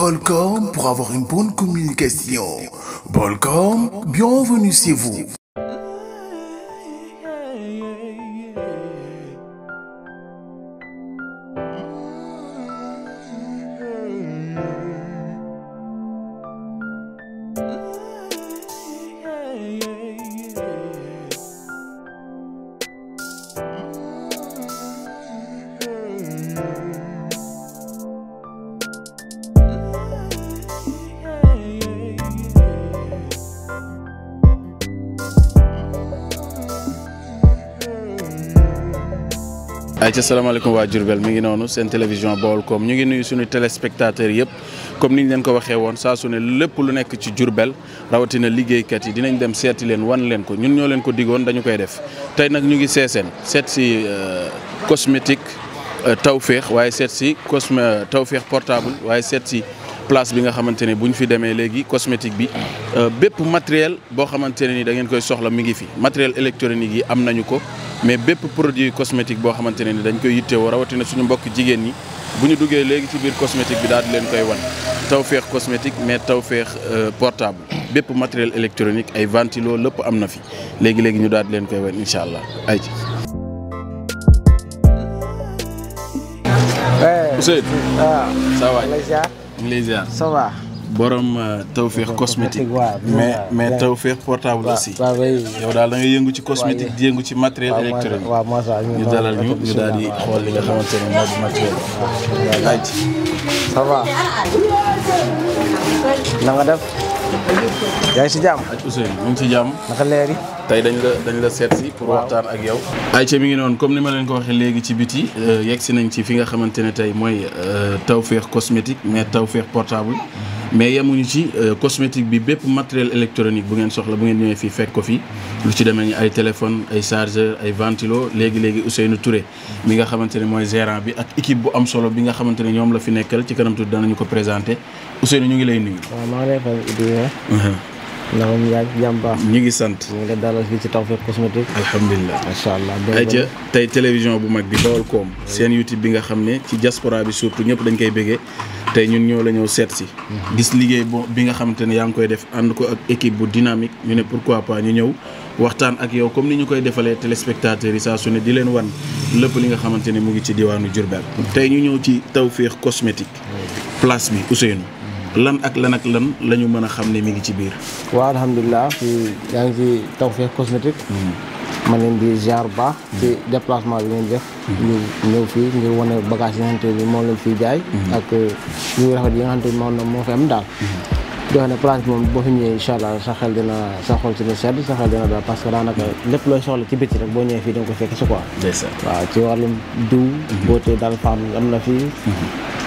Bolcom pour avoir une bonne communication. Bolcom, bienvenue chez vous. ayca salaamaaleykum waa Diourbel mi ngi noonu seen télévision Baolcom ñu ngi nuyu suñu téléspectateurs yëpp comme niñ leen ko waxee woon saa su ne lépp lu nekk ci Diourbel rawatina liggéeykat yi dinañ dem seeti leen wan leen ko ñun ñoo leen ko digoon dañu koy def tey nag ñu ngi seeseen seet si cosmétique Tawfekh waaye seet si Tawfekh portable waaye seet si place bi nga xamante ne bu ñu fi demee léegi cosmétique bi bépp matériel boo xamante ne ni da ngeen koy soxla mi ngi fi matériel électronique yi am nañu ko mais bépp produit cosmétique boo xamante ne ni dañ koy yittewoo rawatina suñu mbokk jigéen ñi bu ñu duggee léegi ci biir cosmétique bi daal di leen koy wan Tawfekh cosmétique mais Tawfekh portable bépp matériel électronique ay ventilo lépp am na fi léegi ñu daal di leen koy wan incha allah ay ci Ousseynou ça va ñu lay ziar ça va borom Tawfekh cosmétique mais Tawfekh portable aussi yow daal da nga yëngu ci cosmétique di yëngu ci matériel électronique waaw moo tax ñu dalal ñu daal di xool li nga xamante ne moo di matériel ay ci ça va na nga def yaa ngi si jàmm ak Ousseynou mu ngi ci jàmm naka leer yi tey dañ la seet si pour waxtaan ak yow ayca mi ngi noonu comme ni ma leen ko waxee léegi ci biti yegg si nañ ci fi nga xamante ne tey mooy Tawfekh cosmétique mais Tawfekh portable mais yemuñu ci cosmétique bi bépp matériel électronique bu ngeen soxla bu ngeen ñëwee fii fekk ko fi lu ci demee ni ay téléphone ay chargeur ay ventilo léegi Ousseynou Touré mi nga xamante ne mooy gérant bi ak équipe bu am solo bi nga xamante ne ñoom la fi nekkal ci kanam tuuti danañu ko présenté Ousseynou ñu ngi lay nuyu. waaw maa ngi lay fay Ibrahima. ndax moom yaa ngi jàmm baax. ñu ngi sant. ñu ngi lay dalal fii ci Tawfekh cosmétique. alhamdulilah macha allah. ayca tey télévision bu mag bi Baolcom seen YouTube bi nga xam ne ci diaspora bi surtout ñëpp dañ koy béggee tey ñun ñoo la ñëw seet si. gis liggéey bi nga xamante ne yaa ngi koy def ànd ko ak équipe bu dynamique ñu ne pourquoi pas ñu ñëw waxtaan ak yow comme ni ñu koy defalee téléspectateurs yi saa su ne di leen wan lépp li nga xamante ne mu ngi ci diwaanu Diourbel. tey ñu ñëw ci Tawfekh cosmétique place bi Ousseynou. lan ak lan la ñu mën a xam ne mi ngi ci biir. waaw alhamdulilah fii yaa ngi ci Tawfekh cosmétique. ma leen di ziar bu baax. ci déplacement bi ngeen def. ñu ñëw fii ngir wane bagage yi nga xamante ni moom lañ fiy jaay. ak yu rafet yi nga xamante ni moom moo fi am daal. di wax ne place bi moom boo fi ñëwee incha allah sa xol ci dina sedd sa xel dina daal parce que daanaka lépp looy soxla ci biti rek boo ñëwee fii da nga ko fekk si quoi. waaw ci wàllum diw. beauté daal femme am na fii.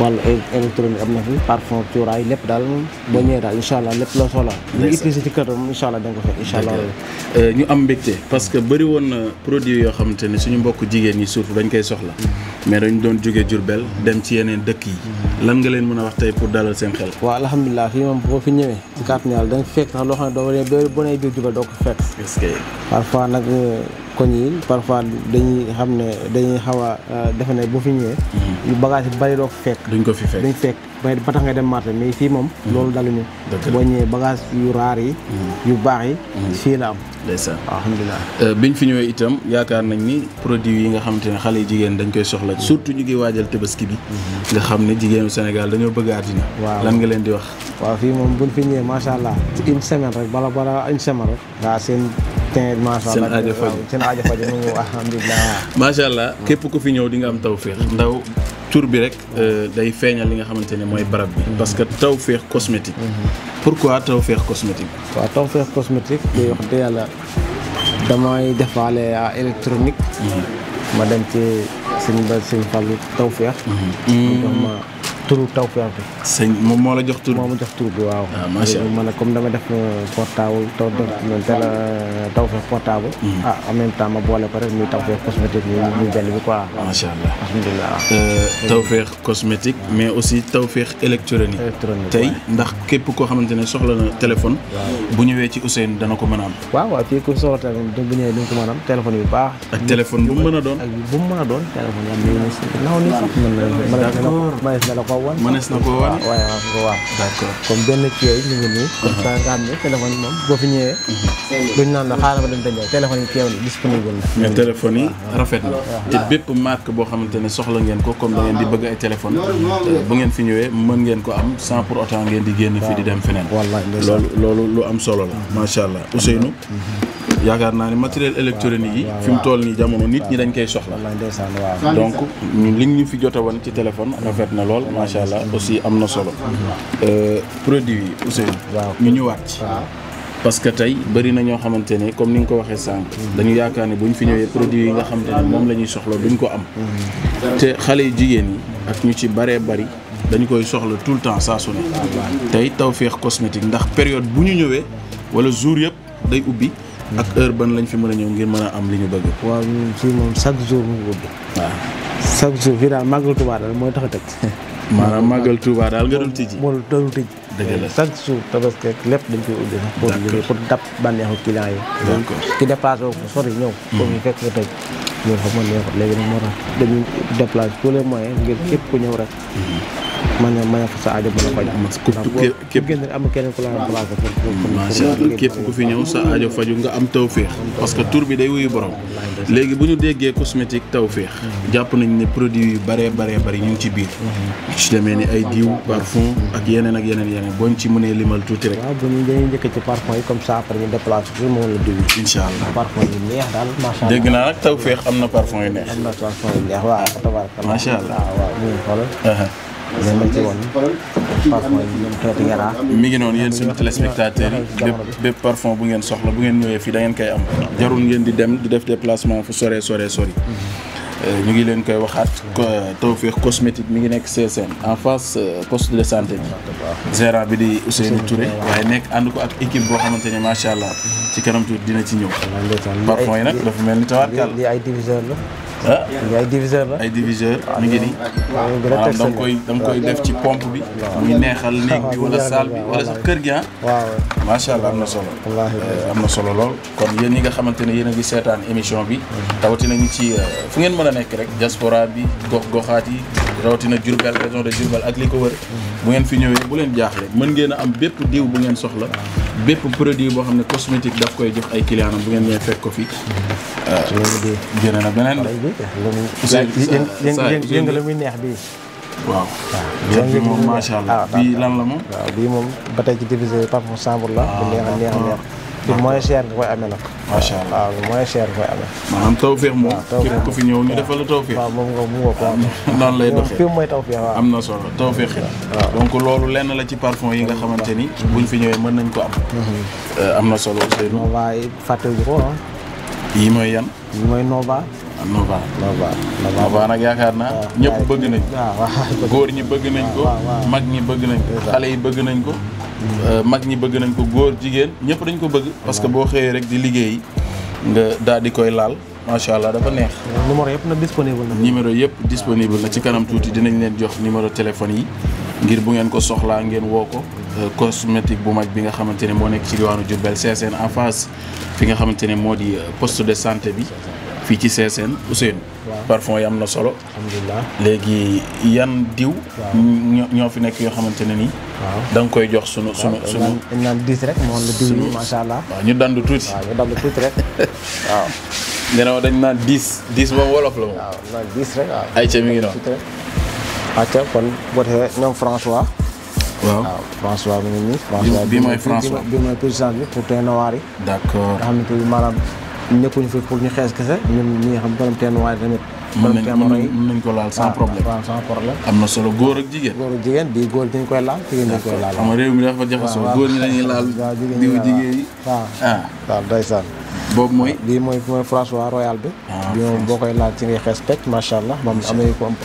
wàllu électronique am na fi parfum cuuraay lépp daal boo ñëwee daal incha allah lépp loo soxla ñu utilisé ci kër moom incha allah da nga ko fekk incha allah ñu am mbégte parce que bëri woon na produit yoo xamante ne suñu mbokk jigéen ñi surtout dañ koy soxla mais dañ doon jógee Diourbel dem ci yeneen dëkk yi lan nga leen mën a wax tey pour dalal seen xel. waaw alhamdulilah fii moom boo fi ñëwee ci kàttanu yàlla da nga fekk sax loo xam ne doo boo nee biir Diourbel doo ko fekk. est-ce que parfois nag koñ yi parfois dañuy xam ne dañuy xaw a defe ne bu fi ñëwee yu bagage yi bari doo ko fekk duñ ko fi fekk duñ fekk ba tax nga dem marché mais fii moom loolu daluñu boo ñëwee bagage yu raar yi yu baax yi fii la am ndeysaan alhamdulilah biñ fi ñëwee itam yaakaar nañ ni produit yi nga xamante ne xale yi jigéen dañ koy soxla surtout ñu ngi waajal tabaski bi nga xam ne jigéenu Sénégal dañoo bëgg àddina lan nga leen di wax waaw fii moom buñ fi ñëwee macha allah ci une semaine rek bala une semaine rek daa seen seen aajo faju mu ngi alhamdulilah macha allah képp ku fi ñëw di nga am Tawfekh ndaw tur bi rek day feeñal li nga xamante ne mooy barab bi parce que Tawfekh cosmétique pourquoi Tawfekh cosmétique waaw Tawfekh cosmétique day wax dëgg yàlla damay defaale électronique ma dem ci sëñ Fallou Tawfekh jox ma turu Tawfekh bi sëñ moom moo la jox tur moo ma jox tur bi waaw macha allah ma ne comme dama def portable Tawfekh portable en même temps ma boole ko rek muy Tawfekh cosmétique ñu benn bi quoi macha allah alhamdulilah Tawfekh cosmétique mais aussi Tawfekh électronique tey ndax képp koo xamante ne soxla na téléphone bu ñëwee ci Ousseynou dana ko mën a am waaw fii ku soxla téléphone bu ñëwee di nga ko mën a am téléphone yu baax ak téléphone bu mu mën a doon ak bu mu mën a doon téléphone yi am naw ni sax mën na la ko wan. mënees na koo wan. waaye waaw nga waaw. d'accord comme benn ci yooyu ñu ngi nii. comme ça nga xam ne téléphone moom boo fi ñëwee. duñ naan la xaaral ma dem te ñëw téléphone yi teew na disponible na. mais téléphone yi rafet na te bépp marque boo xamante ne soxla ngeen ko comme da ngeen di bëgg ay téléphone bu ngeen fi ñëwee mën ngeen ko am sans pour autant ngeen di génn fii di dem feneen. loolu lu am solo la macha allah Ousseynou. yaakaar naa ne matériel électronique yi fi mu toll nii jamono nit ñi dañ koy soxla donc ñun li ñu fi jot a wan ci téléphone rafet na lool macha allah aussi am na solo produit yi Ousseynou ñu ñëwaat ci parce que tey bëri na ñoo xamante ne comme ni nga ko waxee sànq dañu yaakaar ne buñ fi ñëwee produit yi nga xamante ne moom la ñuy soxla duñ ko am te xale yu jigéen yi ak ñu ci bëree bëri dañu koy soxla tout le temps saa su ne tey Tawfekh Cosmétique ndax période bu ñu ñëwee wala jour yëpp day ubbi ak heure ban lañ fi mën a ñëw ngir mën a am li ñu bëgg. waaw ñun fii moom chaque jour mu ngi ubbi. waaw chaque jour fii daal màggal Touba daal mooy tax a tëj. maanaam màggal Touba daal nga doon tijji. moo doon tëj. dëgg la chaque jour tabaski lépp dañ koy ubbi sax. pour dab bànneexu client yi. d'accord ki déplacé wu ko sori ñëw. comme ñu fekk nga tëj. ñun xam nga neexut léegi nag moo tax dañuy déplacé tous les moyens ngir képp ku ñëw rek. man fa sa aajo mën a faju. képp génn am keneen ku la remplacé pour macha allah képp ku fi ñëw sa aajo faju nga am Tawfekh parce que tur bi day wuyu borom léegi bu ñu déggee cosmétique Tawfekh jàpp nañ ne produit yu bëree bëri ñu ngi ci biir ci demee ni ay diw parfum ak yeneen boo ñu ci mënee limal tuuti rek. waaw bu ñu dañuy njëkk ci parfum yi comme ça après ñu déplacé fi moom la diw yi. incha allah parfum yu neex daal macha allah. dégg naa nag Tawfekh am na parfum yu neex. am na parfum yu neex waaw tabaraka. macha allah waaw ñu ngi xoolal. léegi ci woon parfum yi ñoom xeetu yaraa. mi ngi noonu yéen suñu téléspectateurs yi bépp parfum bu ngeen soxla bu ngeen ñëwee fii da ngeen koy am jarul ngeen di dem di def déplacement fu sori ñu ngi leen koy waxaat Tawfekh Cosmétique mi ngi nekk CSN en face poste de santé bi gérant bi di Ousseynou Touré waaye nekk ànd ko ak équipe boo xamante ne macha allah ci kanam tuuti dina ci ñëw parfum yi nag dafa mel ni tawaarkal li ay diviseur la. ay diviseur mi ngi nii maanaam da nga koy def ci pompe bi muy neexal néeg bi wala salle bi wala sax kër gi waaw macha allah am na solo lool kon yéen ñi nga xamante ne yéen a ngi seetaan émission bi rawatina ñu ci fu ngeen mën a nekk rek diaspora bi goxaat yi rawatina Diourbel région de Diourbel ak li ko wër bu ngeen fi ñëwee bu leen jaaxle mën ngeen a am bépp diw bu ngeen soxla bépp produit boo xam ne cosmétique daf koy jox ay clients am bu ngeen ñëwee fekk ko fi génne na beneen yënga la muy neex bii. waaw bi moom macha allah bii lan la moom. waaw bii moom ba tey ci divisé parfum chambre la. bu neex bi moins cher nga koy amee nag. macha allah waaw moins cher nga koy amee. maanaam Tawfekh moom. képp ku fi ñëw ñu defal la Tawfekh. waaw moom nga mu woo noonu lay doxee fii mooy Tawfekh waaw. am na solo Tawfekh la. donc loolu lenn la ci parfum yi nga xamante ni. buñ fi ñëwee mën nañ ko am. am na solo Ousseynou. Nova fàttewuñu ko ah. yii mooy yan. yii mooy Nova. Nova nag yaakaar naa ñëpp bëgg nañ ko. góor ñi bëgg nañ ko. mag ñi bëgg nañ ko. xale yi bëgg nañ ko. mag ñi bëgg nañ ko góor jigéen ñëpp dañ ko bëgg. parce que boo xëyee rek di liggéey nga daal di koy laal macha allah dafa neex. numéro yëpp nag disponible na. numéro yëpp disponible na ci kanam tuuti dinañ leen jox numéro téléphone yi ngir bu ngeen ko soxlaa ngeen woo ko. cosmétique bu mag bi nga xamante ne moo nekk ci diwaanu Diourbel CSN en face fi nga xamante ne moo di poste de santé bi fii ci CSN Ousseynou. parfum yi am na solo. alhamdulilah léegi yan diw. ñoo fi nekk yoo xamante ne nii. da nga koy jox sunu. dañ naan 10 rek moo la diw yi macha allah. waaw ñu dandu tuuti. waaw ñu dandu tuuti rek waaw. nee na dañ naan 10 moom wolof la moom. waaw naan 10 rek waaw. ayca mi ngi noonu. ayca kon boo defee ñoom François. waaw François mi ngi nii. bii mooy François bii mooy président bi pour teint noir yi. d'accord nga xamante ni maanaam nekkuñu fi pour ñu xees kese ñun ñi nga xam borom teint noir yi tamit. mën nañ ko laal sans problème. waaw sans problème. am na solo góor ak jigéen. góor ak jigéen bii góor dañ koy laal jigéen dañ koy laal. xam nga réew mi dafa jaxasoo góor ñi lañuy laal. diw jigéen yi waaw ndeysaan. boobu mooy. bii mooy François Royal bi. bi moom boo koy laal ci ngay xees pecc macha allah moom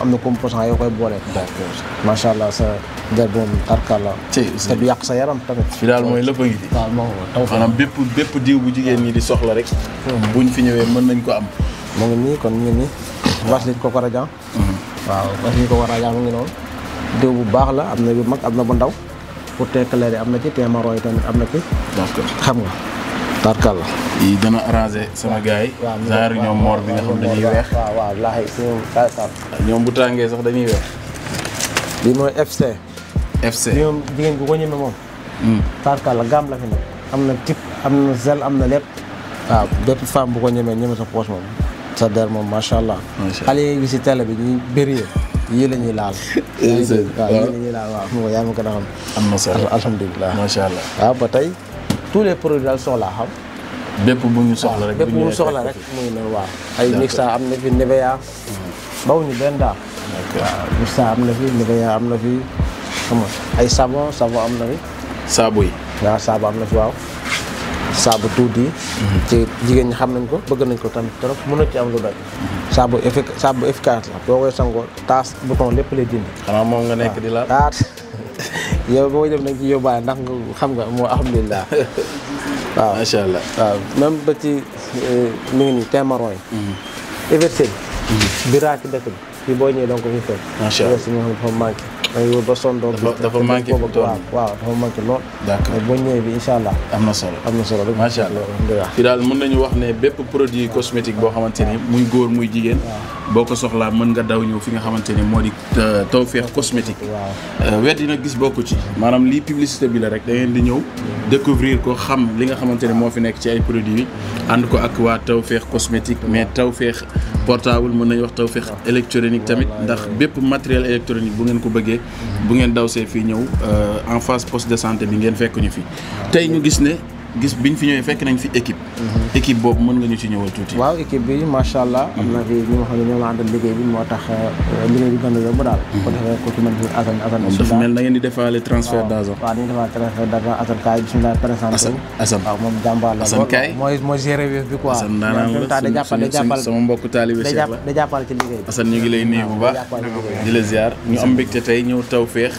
am na composant yoo koy boole. d'accord macha allah sa der bi moom tarkalla. te du yàq sa yaram tamit. fi daal mooy lépp a ngi fi. waaw moo taw maanaam bépp diw bu jigéen ñi di soxla rek. buñ fi ñëwee mën nañ ko am. mu ngi nii kon mu ngi nii. Vaseline Coco Radiant. waaw Vaseline Coco Radiant mu ngi noonu. diw bu baax la am na bu mag am na bu ndaw. pour teint clair am na ci teint marron yi tamit am na ci. d'accord xam nga. tarkal la. yi dana arrangé sama gars yi. genre ñoom moor bi nga xam dañuy weex. waaw laaxi si ñoom ñoom bu tàngee sax dañuy weex. lii mooy FC. FC lii moom jigéen bu ko ñemee moom. tarkal la gaam la fi nekk. am na type am na zel am na lépp. waaw bépp femme bu ko ñemee sa poche moom. sa der moom macha allah. xale yi ngi si télé bi ñuy bëri yii la ñuy laal. waaw yii la ñuy laal waaw yaa ma gën a xam. am na solo alhamdulilah macha allah. waaw ba tey tous les produits daal soxlaa xam. bépp bu ñu soxla rek. bépp bu ñu soxla rek muy ne waaw. ay mixa am na fi Nivea. bawuñu benn daal. waaw mixa am na fi Nivea am na fi xam nga ay savon am na fi. saabu yi. waaw saabu am na fi waaw. saabu tuuti. ci jigéen ñi xam nañ ko bëgg nañ ko tamit trop mën na ci am lu doy. saabu efficace la boo koy sangoo taas bouton lépp lay dindi. xanaa moom nga nekk di la. yow boo dem nañ ci yóbbaale ndax nga xam nga moo alhamdulilah. waaw macha allah. waaw même ba ci mi ngi nii thé marron yi. Everseen. biraa ci dëkk bi fii boo ñëwee donc fi fekk. macha allah Everseen dafa manqué. ba sonn dafa manqué fi mu toll waaw dafa manqué lool. d'accord boo ñëwee bi incha allah. am na solo rek macha allah. fi daal mën nañu wax ne bépp produit cosmétique boo xamante ni muy góor muy jigéen. boo ko soxlaa mën nga daw ñëw fi nga xamante ni moo di Tawfekh cosmétique. wet dina gis bokku ci. maanaam lii publicité bi la rek da ngeen di ñëw. découvrir ko xam li nga xamante ne moo fi nekk ci ay produits ànd ko ak waa Tawfekh cosmétique mais Tawfekh portable mën nañu wax Tawfekh électronique tamit ndax bépp matériel électronique bu ngeen ko bëggee bu ngeen daw see fii ñëw en face poste de santé bi ngeen fekk ñu fi tey ñu gis ne biñ fi ñëwee fekk nañ fi équipe boobu mën nga ñu ci ñëwal tuuti. waaw équipe bi macha allah. am na fi ñi nga xam ne ñoo ma àndal liggéey bi moo tax liggéey bi gën a yomb daal. ko defee ko ci mën fi Assane moom dafa mel na ngeen di defaale transfert d'argent. waaw dañuy defaale transfert d'argent Assane kaay bisimilah présenté. Assane waaw moom jàmbaar la. Assane kaay mooy gérer web bi quoi. Assane naanaan la sama mbokk taalibe Cheikh la da jàppale ci liggéey bi. Assane ñu ngi lay nuyu bu baax di la ziar ñu am mbégte tey ñëw Tawfekh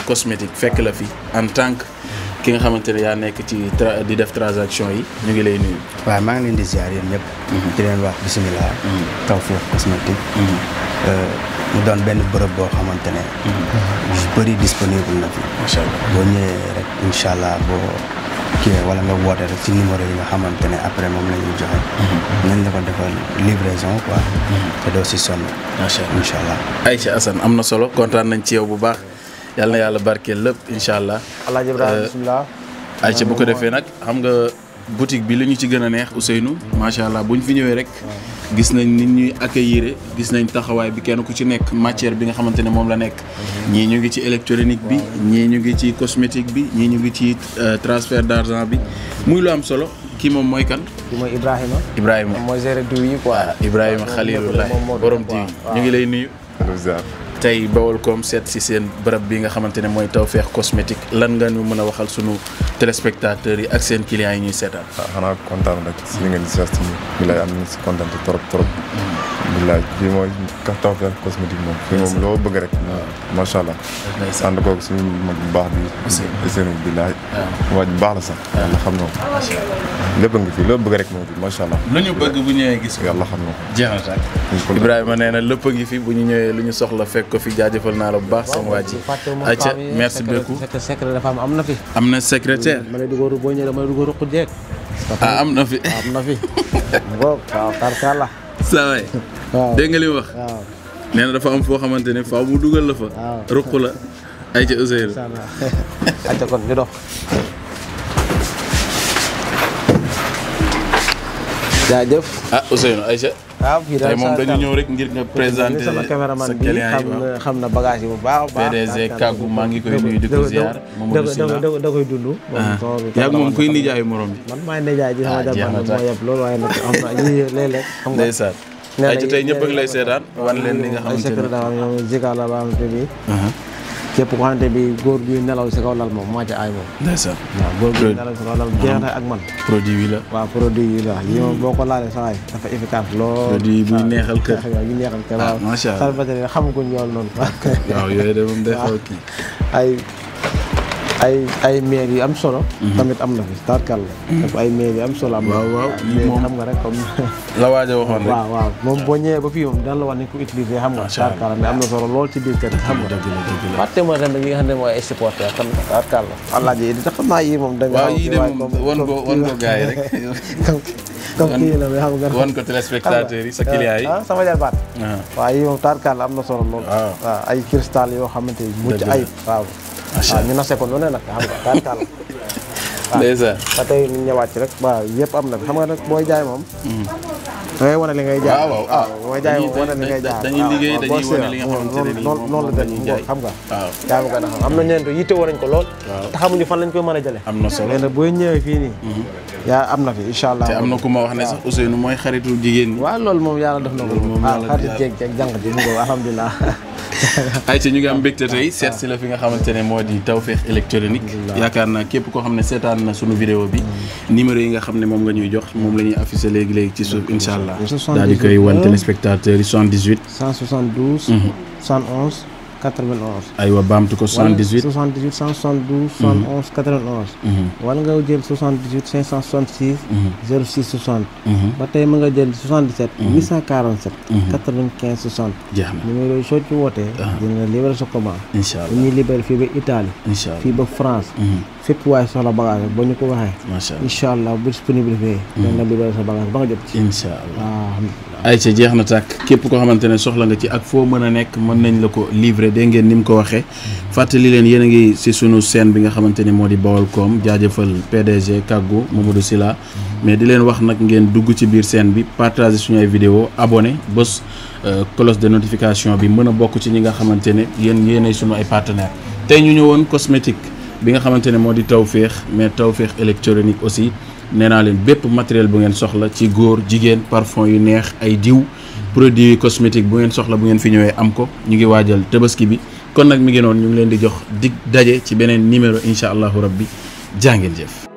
cosmétique fekk la fi en tant que ki nga xamante ne yaa nekk ci di def transaction yi ñu ngi lay nuyu. waaw maa ngi leen di ziar yéen ñëpp. di leen wax bisimilah. Tawfekh cosmétique. mu doon benn bërëb boo xamante ne. yu bëri disponible na fi. macha allah boo ñëwee rek incha allah boo kiiwee wala nga woote rek ci numéro yi nga xamante ne après moom la ñuy joxe. nañ la ko defal livraison quoi. te doo si sonn. macha allah incha allah. Aïcha Assane am na solo kontaan nañ ci yow bu baax. yàlla na yàlla barkeel lépp incha allah. Alaaji Ibrahima bisimilah. Aïcha bu ko defee nag xam nga boutique bi li ñu ci gën a neex Ousseynou macha allah bu ñu fi ñëwee rek. gis nañ nit ñuy accueillir gis nañ taxawaay bi kenn ku ci nekk matière bi nga xamante ne moom la nekk. ñii ñu ngi ci électronique bi. ñii ñu ngi ci cosmétique bi ñii ñu ngi ci transfert d'argent bi muy lu am solo kii moom mooy kan. kii mooy Ibrahima. Ibrahima mooy gérer diw yi quoi. Ibrahima Khalilullah borom diw ñu ngi lay nuyu. tey Baolcom seet si seen bërëb bi nga xamante ne mooy Tawfekh cosmétique lan nga ñu mën a waxal sunu téléspectateurs yi ak seen clients yi ñuy seetaan. xanaa kontaan rek si li ngeen di seet si ñu bilaay am nañu si kontaan trop. bilaay fii mooy Tawfekh cosmétique moom. fii moom loo bëgg rek. macha allah. ànd koog suñu mag bu baax bi. seen bilaay. waa bu baax la sax. yàlla xam na ko. lépp a ngi fi loo bëgg rek moom macha allah. lu ñu bëgg bu ñëwee gis ko. yàlla xam na ko. jeex na sax Ibrahima nee na lépp a ngi fi bu ñu ñëwee lu ñu soxla fekk ko fi jaajëfal naa la bu baax sama waa ji. ayca merci beaucoup secret dafa am na fi. am na secrétaire. ma lay dugal boo ñëwee ma lay dugal ruq jeeg. am na fi. am na fi. waaw tarkalla. saa waay. waaw dégg nga li wax. waaw nee na dafa am foo xamante ne faaw mu dugal la fa. waaw ruq la. ayca Ousseynou. ayca kon ñu dox. jaajëf. Ousseynou ayca. waaw fii daal tey moom dañu ñëw rek ngir nga présenter sama caméraman sa bi client yi xam na bagage yi bu baax. PDG Kaggu maa ngi koy nuyu di ko ziar. Mamadou Sylla da koy dund. yaa ngi moom kuy nijaayu morom bi. man maay nijaay ji sama jabar moo yeb loolu waaye nag am na yii léeg-léeg. xam nga ndeysaan. ayca tey ñëpp a ngi lay seetaan wan leen li nga ay xamante secret dafa am ñoom jika la ba xamante bi képp ko xamante bi góor bi nelaw si kaw lal moom maa ci aay moom. ndeysaan. waaw góor bi nelaw si kaw lal jeex na ak man. produit yi la. waaw produit yi la yi moom boo ko laalee saa waay dafa efficace lool. produit buy neexal kër. waaw yu neexal kër waaw. macha allah salvatore xamaguñ yoon noonu. waaw yooyu de moom day xaw a kii. ay maire yu am solo. tamit am na fi tarkal la. ay maire yu am solo am na. waaw moom xam nga rek comme. la waaj a waxoon rek. waaw moom boo ñëwee ba fii moom daan la wax ni ko utiliser xam nga. tarkal la mais am na solo lool ci biir kër gi xam nga. dëgg la fàtte ma ren ñi nga xam ne mooy ay supporter xam nga tarkal la. allah ji di xam naa yii moom. da nga waaw yii de moom wan ko gars yi rek. comme kii la xam nga. wan ko téléspectateurs yi sa client yi. sama jarbaat. waaw yii moom tarkal la am na solo lool. waaw ay cristal yoo xamante ni mucc ayib waaw. waaw ñu nase ko noonu nag xam nga tarkal la. ndeysaan ba tey ñu ñëwaat ci rek waaw yëpp am na fi xam nga nag booy jaay moom. da ngay wane li ngay jaay. waaw booy jaay moom wane li ngay jaay. dañuy liggéey dañuy wane li nga xamante ne nii noonu la dañuy jaay xam nga. waaw yaa ma gën a xam am na ñeent yitte woon nañ ko lool. te xamuñu fan lañ koy mën a jëlee. am na solo mais nag booy ñëwee fii nii. yaa am na fi incha allah. te am na ku ma wax ne sax Ousseynou mooy xaritu jigéen ñi. waaw loolu moom yàlla def na ko. moom yàlla xaritu jéeg jàng ji mu ngi alhamdulilah. ay ci ñu ngi am mbégte tey seet si la fi nga xamante ne moo di Tawfekh électronique yaakaar naa képp koo xam ne seetaan na sunu vidéo bi numéro yi nga xam ne moom nga ñuy jox moom la ñuy affiché léegi ci suuf incha allah daal di koy wan téléspectateurs yi 78 172 111 91 aywa baamtu ko 78 78 172 111 91 wala nga jël 78 566 06 60 ba tey ma nga jël 77 847 95 60 jeex na numéro yi soo ci wootee dina libéré sa commande incha allah ñuy libéré fii ba Italie incha allah fii ba France fépp waaye soxla bagage ba ñu ko waxee macha allah incha allah bu disponible fee dina libéré sa bagage ba nga jot ci incha allah waaw ay ca jeex na tàkk képp koo xamante ne soxla nga ci ak foo mën a nekk mën nañ la ko livrer dégg ngeen ni mu ko waxee fàttali leen yéen a ngi si sunu chaîne bi nga xamante ni moo di Baolcom jaajëfal PDG Kaggu Mamadou Sylla mais di leen wax nag ngeen dugg ci biir chaîne bi partager suñu ay vidéo abonné bés cloche de notification bi mën a bokk ci ñi nga xamante ne yéenay sunu ay partenaires tey ñu ñëwoon cosmétique bi nga xamante ne moo di Tawfekh mais Tawfekh électronique aussi nee naa leen bépp matériel bu ngeen soxla ci góor jigéen parfum yu neex ay diw produit cosmétique bu ngeen soxla bu ngeen fi ñëwee am ko ñu ngi waajal tabaski bi kon nag mi ngi noonu ñu ngi leen di jox dig daje ci beneen numéro incha allahu rabbi jaa ngeen jëf